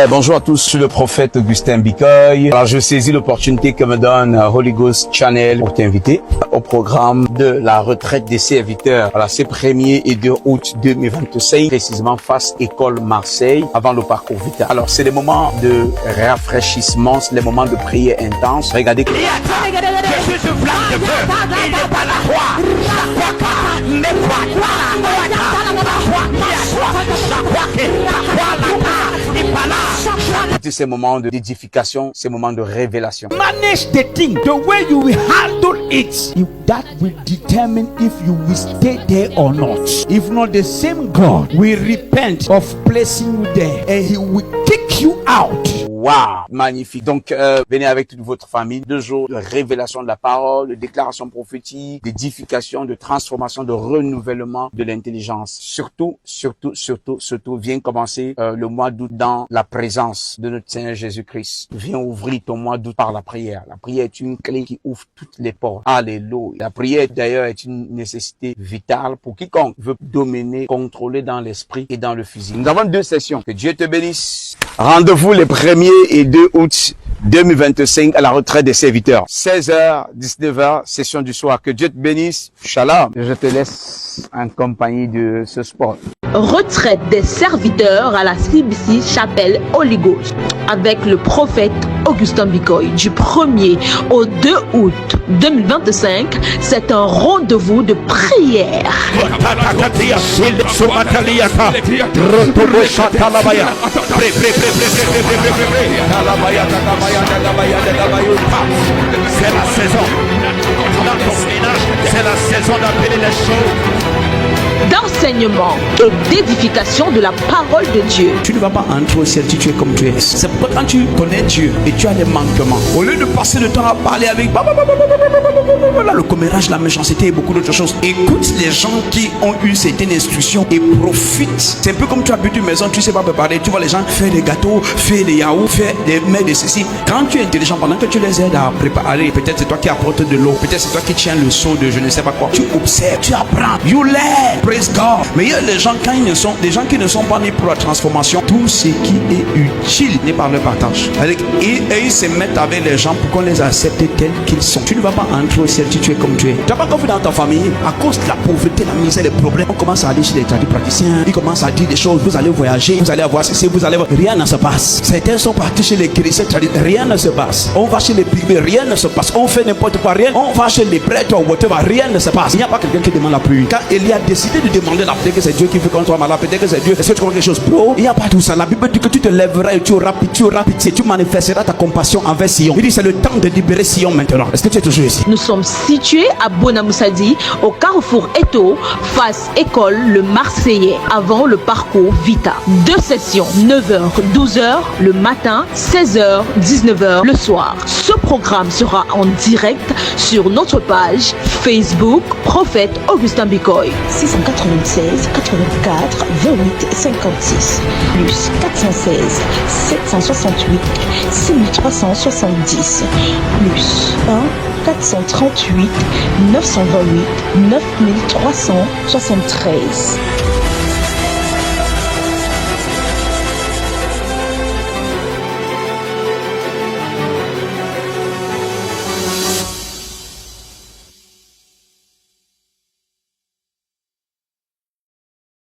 Bonjour à tous, je suis le prophète Augustin Bikoy. Alors je saisis l'opportunité que me donne Holy Ghost Channel pour t'inviter au programme de la retraite des serviteurs. Alors c'est 1er et 2 août 2025, précisément face École Marseille, avant le parcours Vita. Alors c'est les moments de rafraîchissement, c'est les moments de prière intense. Regardez. Je suis une flamme de feu, il n'est pas la foi. Ces moments d'édification, ces moments de révélation. Manage the thing the way you will handle it. That will determine if you will stay there or not. If not, the same God will repent of placing you there and he will kick you out. Waouh, magnifique. Donc, venez avec toute votre famille. 2 jours de révélation de la parole, de déclaration prophétique, d'édification, de transformation, de renouvellement de l'intelligence. Surtout, viens commencer le mois d'août dans la présence de notre Seigneur Jésus-Christ. Viens ouvrir ton mois d'août par la prière. La prière est une clé qui ouvre toutes les portes. Alléluia. La prière, d'ailleurs, est une nécessité vitale pour quiconque veut dominer, contrôler dans l'esprit et dans le physique. Nous avons 2 sessions. Que Dieu te bénisse. Rendez-vous les 1er et 2 août 2025 à la retraite des serviteurs. 16h, 19h, session du soir. Que Dieu te bénisse. Shalom. Je te laisse en compagnie de ce sport. Retraite des serviteurs à la CBC Chapelle Holy Ghost avec le prophète Augustin Bikoy du 1er au 2 août 2025. C'est un rendez-vous de prière. C'est la saison. Dans ton ménage, c'est la saison d'appeler les choses. D'enseignement et d'édification de la parole de Dieu. Tu ne vas pas entrer au ciel si tu es comme tu es. C'est pourquoi quand tu connais Dieu et tu as des manquements, au lieu de passer le temps à parler avec le commérage, la méchanceté et beaucoup d'autres choses, écoute les gens qui ont eu certaines instructions et profite. C'est un peu comme tu habites une maison, tu sais pas préparer, tu vois les gens faire des gâteaux, faire des yaourts, faire des mets de ceci. Quand tu es intelligent, pendant que tu les aides à préparer, peut-être c'est toi qui apportes de l'eau, peut-être c'est toi qui tiens le seau de je ne sais pas quoi. Tu observes, tu apprends, you learn. Praise God. Mais il y a des gens quand des gens qui ne sont pas nés pour la transformation, tout ce qui est utile n'est pas leur partage. Et ils se mettent avec les gens pour qu'on les accepte tels qu'ils sont. Tu ne vas pas entrer au ciel si tu es comme tu es. Tu n'as pas confiance dans ta famille à cause de la pauvreté, la misère, les problèmes. On commence à aller chez les praticiens, ils commencent à dire des choses. Vous allez voyager, vous allez avoir ceci, vous allez voir. Rien ne se passe. Certains sont partis chez les chrétiens, rien ne se passe. On va chez les privés, rien ne se passe. On fait n'importe quoi, rien. On va chez les prêtres, whatever, rien ne se passe. Il n'y a pas quelqu'un qui demande la pluie. Quand Élie a décidé de demander la pluie, que c'est Dieu qui veut qu'on soit malade, peut-être que c'est Dieu. Est-ce que tu crois quelque chose, bro? Il n'y a pas tout ça. La Bible dit que tu te lèveras et tu auras pitié, tu manifesteras ta compassion envers Sion. Il dit c'est le temps de libérer Sion maintenant. Est-ce que tu es toujours ici? Nous sommes situés à Bonamoussadi, au carrefour Eto, face école le Marseillais, avant le parcours Vita. 2 sessions, 9h, 12h le matin, 16h, 19h le soir. Ce programme sera en direct sur notre page Facebook Prophète Augustin Bikoy. 696 84 28 56 plus 416 768 6370 plus 1 438 928 9373.